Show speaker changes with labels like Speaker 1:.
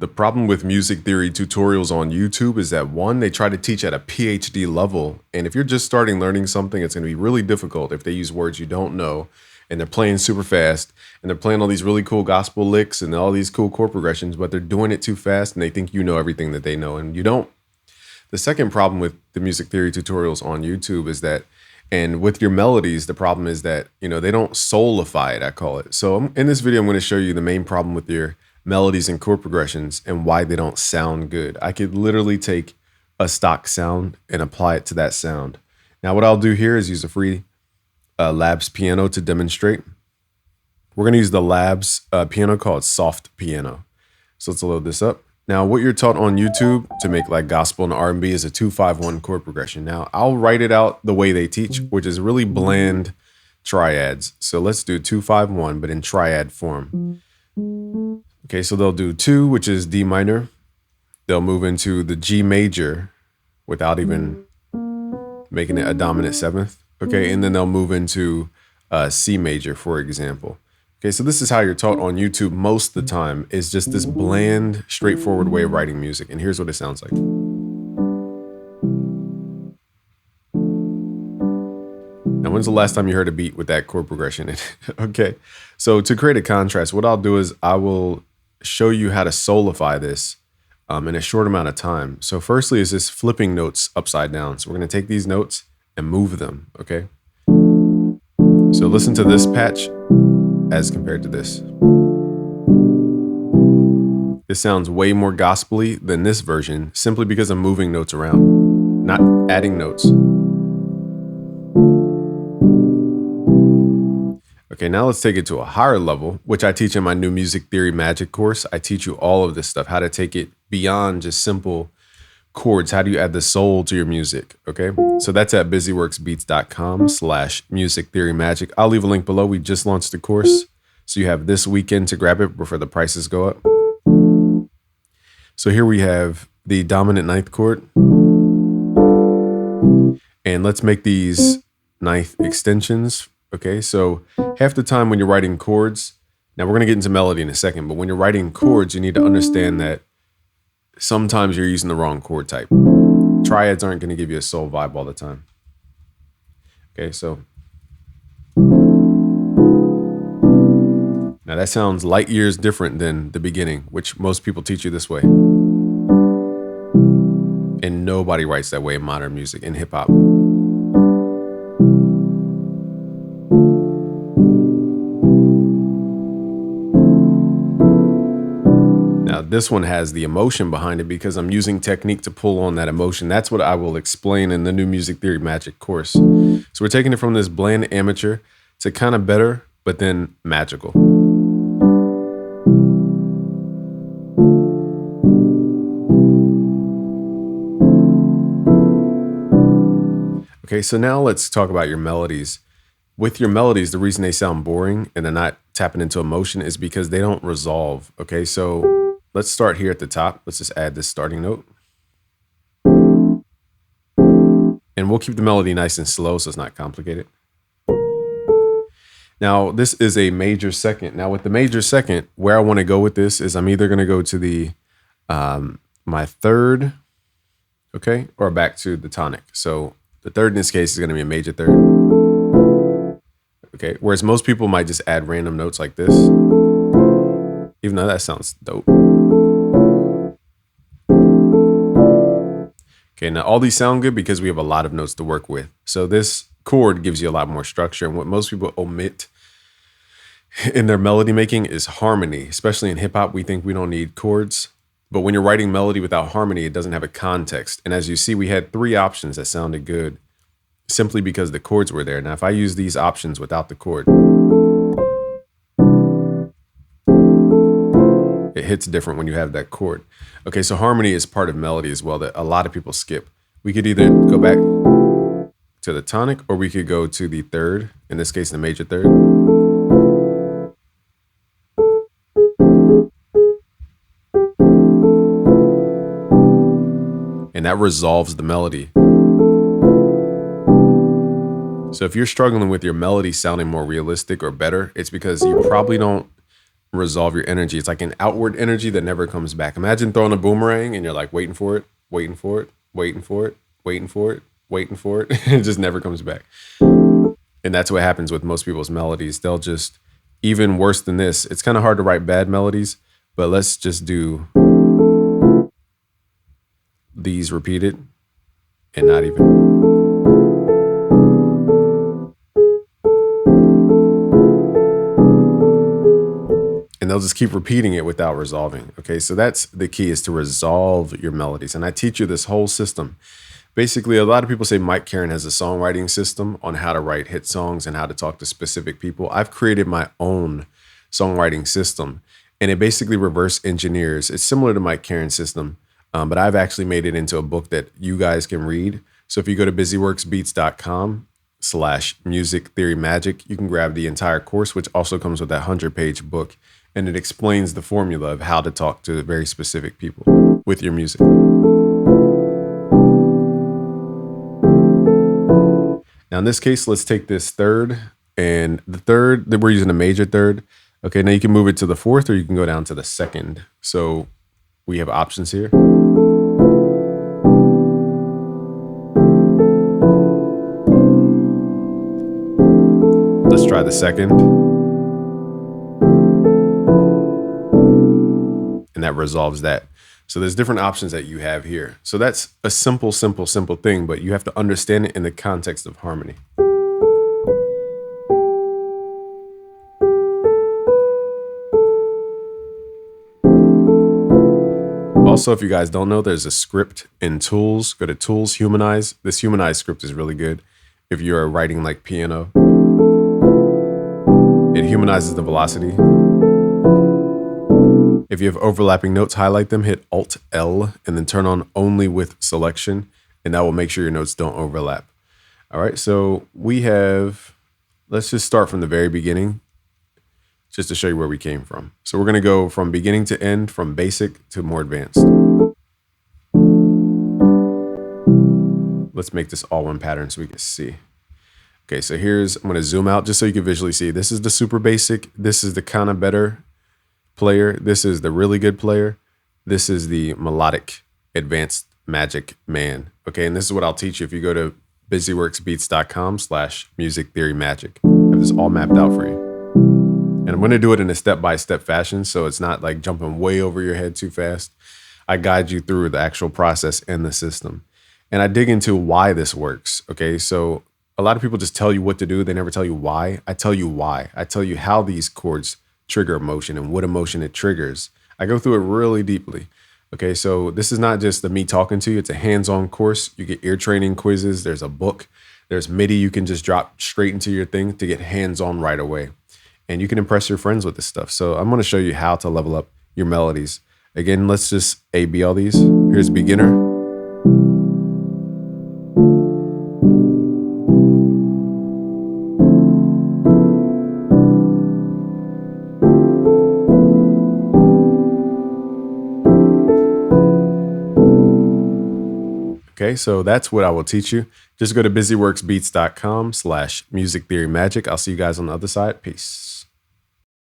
Speaker 1: The problem with music theory tutorials on YouTube is that one, they try to teach at a PhD level. And if you're just starting learning something, it's going to be really difficult if they use words you don't know and they're playing super fast and they're playing all these really cool gospel licks and all these cool chord progressions, but they're doing it too fast and they think you know everything that they know and you don't. The second problem with the music theory tutorials on YouTube is that, and with your melodies, the problem is that, they don't soulify it, I call it. So in this video, I'm going to show you the main problem with your melodies and chord progressions and why they don't sound good. I could literally take a stock sound and apply it to that sound. Now, what I'll do here is use a free Labs piano to demonstrate. We're going to use the Labs piano called Soft Piano. So let's load this up. Now, what you're taught on YouTube to make like gospel and R&B is a 2-5-1 chord progression. Now, I'll write it out the way they teach, which is really bland triads. So let's do 2-5-1, but in triad form. Okay, so they'll do 2, which is D minor. They'll move into the G major without even making it a dominant seventh. Okay, and then they'll move into C major, for example. Okay, so this is how you're taught on YouTube most of the time, is just this bland, straightforward way of writing music. And here's what it sounds like. Now, when's the last time you heard a beat with that chord progression? Okay, so to create a contrast, what I'll do is I will show you how to soulify this in a short amount of time. So firstly is this flipping notes upside down. So we're going to take these notes and move them, okay? So listen to this patch as compared to this. This sounds way more gospel-y than this version simply because I'm moving notes around, not adding notes. Okay, now let's take it to a higher level, which I teach in my new music theory magic course. I teach you all of this stuff, how to take it beyond just simple chords. How do you add the soul to your music? Okay, so that's at busyworksbeats.com/music theory magic. I'll leave a link below. We just launched the course, so you have this weekend to grab it before the prices go up. So here we have the dominant ninth chord, and let's make these ninth extensions. Okay, so half the time when you're writing chords, now we're going to get into melody in a second, but when you're writing chords, you need to understand that sometimes you're using the wrong chord type. Triads aren't going to give you a soul vibe all the time. Okay, so now that sounds light years different than the beginning, which most people teach you this way. And nobody writes that way in modern music, in hip hop. This one has the emotion behind it because I'm using technique to pull on that emotion. That's what I will explain in the new music theory magic course. So we're taking it from this bland amateur to kind of better, but then magical. Okay, so now let's talk about your melodies. With your melodies, the reason they sound boring and they're not tapping into emotion is because they don't resolve. Okay, so let's start here at the top. Let's just add this starting note. And we'll keep the melody nice and slow so it's not complicated. Now, this is a major second. Now, with the major second, where I want to go with this is I'm either going to go to the my third, okay, or back to the tonic. So the third in this case is going to be a major third. Okay, whereas most people might just add random notes like this, even though that sounds dope. Okay, now all these sound good because we have a lot of notes to work with. So this chord gives you a lot more structure. And what most people omit in their melody making is harmony. Especially in hip hop, we think we don't need chords. But when you're writing melody without harmony, it doesn't have a context. And as you see, we had 3 options that sounded good simply because the chords were there. Now, if I use these options without the chord, it hits different when you have that chord. Okay, so harmony is part of melody as well that a lot of people skip. We could either go back to the tonic or we could go to the third, in this case, the major third. And that resolves the melody. So if you're struggling with your melody sounding more realistic or better, it's because you probably don't resolve your energy. It's like an outward energy that never comes back. Imagine throwing a boomerang and you're like waiting for it, waiting for it, waiting for it, waiting for it, waiting for it. It just never comes back. And that's what happens with most people's melodies. They'll just, even worse than this, it's kind of hard to write bad melodies, but let's just do these repeated and not even. And they'll just keep repeating it without resolving. Okay, so that's the key, is to resolve your melodies. And I teach you this whole system. Basically, a lot of people say Mike Caren has a songwriting system on how to write hit songs and how to talk to specific people. I've created my own songwriting system, and it basically reverse engineers. It's similar to Mike Caren's system, but I've actually made it into a book that you guys can read. So if you go to busyworksbeats.com/music theory magic, you can grab the entire course, which also comes with that 100-page book. And it explains the formula of how to talk to very specific people with your music. Now, in this case, let's take this third, and the third, that we're using a major third. Okay, now you can move it to the fourth, or you can go down to the second. So we have options here. Let's try the second. And that resolves that. So there's different options that you have here. So that's a simple thing, but you have to understand it in the context of harmony. Also, if you guys don't know, there's a script in Tools. Go to Tools, Humanize. This Humanize script is really good if you're writing like piano. It humanizes the velocity. If you have overlapping notes, highlight them, hit Alt-L, and then turn on only with selection, and that will make sure your notes don't overlap. All right, so we have, let's just start from the very beginning, just to show you where we came from. So we're gonna go from beginning to end, from basic to more advanced. Let's make this all one pattern so we can see. Okay, so I'm gonna zoom out just so you can visually see. This is the super basic, this is the kind of better player, this is the really good player, this is the melodic advanced magic man. Okay, and this is what I'll teach you if you go to busyworksbeats.com/music theory magic. I have this all mapped out for you. And I'm going to do it in a step-by-step fashion, so it's not like jumping way over your head too fast. I guide you through the actual process and the system. And I dig into why this works. Okay, so a lot of people just tell you what to do, they never tell you why. I tell you why. I tell you how these chords trigger emotion and what emotion it triggers. I go through it really deeply. Okay, so this is not just the me talking to you, it's a hands-on course. You get ear training quizzes, there's a book, there's MIDI you can just drop straight into your thing to get hands-on right away. And you can impress your friends with this stuff. So I'm gonna show you how to level up your melodies. Again, let's just A-B all these. Here's beginner. Okay, so that's what I will teach you. Just go to busyworksbeats.com/music theory magic. I'll see you guys on the other side. Peace.